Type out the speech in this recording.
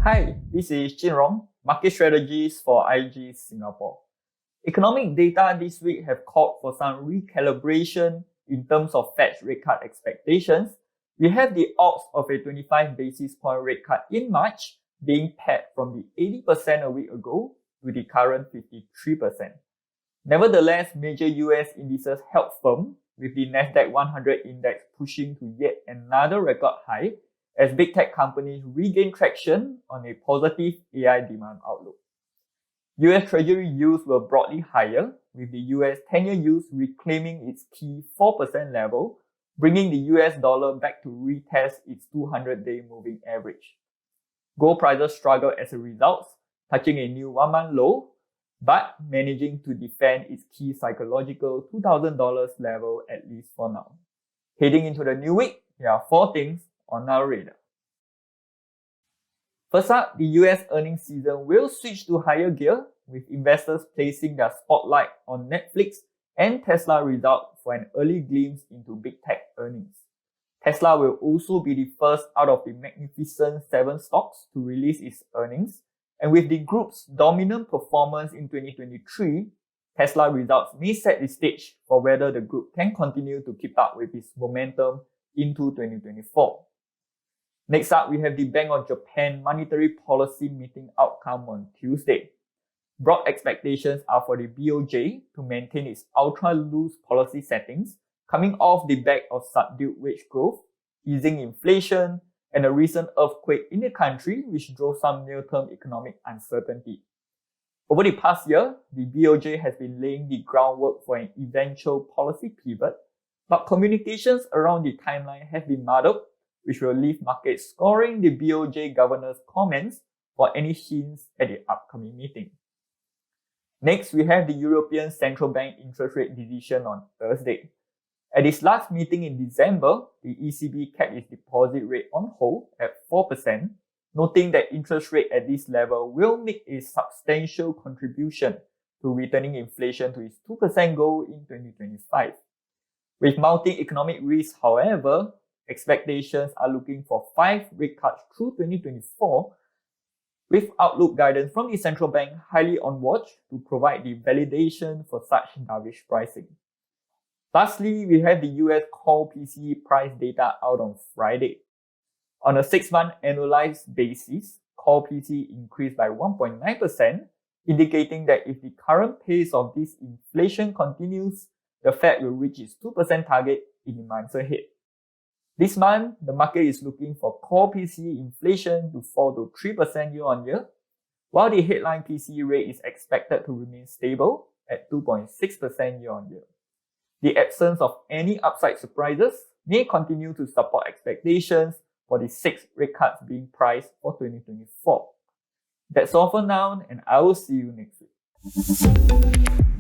Hi, this is Jin Rong, Market Strategies for IG Singapore. Economic data this week have called for some recalibration in terms of Fed's rate cut expectations. We have the odds of a 25 basis point rate cut in March being pared from the 80% a week ago to the current 53%. Nevertheless, major US indices held firm, with the Nasdaq 100 index pushing to yet another record high as big tech companies regain traction on a positive AI demand outlook. US Treasury yields were broadly higher, with the US 10-year yields reclaiming its key 4% level, bringing the US dollar back to retest its 200-day moving average. Gold prices struggled as a result, touching a new one-month low, but managing to defend its key psychological $2,000 level at least for now. Heading into the new week, there are 4 things on our radar. First up, the US earnings season will switch to higher gear, with investors placing their spotlight on Netflix and Tesla results for an early glimpse into big tech earnings. Tesla will also be the first out of the Magnificent 7 stocks to release its earnings, and with the group's dominant performance in 2023, Tesla results may set the stage for whether the group can continue to keep up with its momentum into 2024. Next up, we have the Bank of Japan monetary policy meeting outcome on Tuesday. Broad expectations are for the BOJ to maintain its ultra-loose policy settings, coming off the back of subdued wage growth, easing inflation, and a recent earthquake in the country which drove some near-term economic uncertainty. Over the past year, the BOJ has been laying the groundwork for an eventual policy pivot, but communications around the timeline have been muddled, which will leave markets scoring the BOJ governor's comments for any hints at the upcoming meeting. Next, we have the European Central Bank interest rate decision on Thursday. At its last meeting in December, the ECB kept its deposit rate on hold at 4%, noting that interest rate at this level will make a substantial contribution to returning inflation to its 2% goal in 2025. With mounting economic risks, however, expectations are looking for 5 rate cuts through 2024, with outlook guidance from the central bank highly on watch to provide the validation for such dovish pricing. Lastly, we have the US core PCE price data out on Friday. On a 6-month annualized basis, core PCE increased by 1.9%, indicating that if the current pace of this inflation continues, the Fed will reach its 2% target in the months ahead. This month, the market is looking for core PCE inflation to fall to 3% year-on-year, while the headline PCE rate is expected to remain stable at 2.6% year-on-year. The absence of any upside surprises may continue to support expectations for the 6 rate cuts being priced for 2024. That's all for now, and I will see you next week.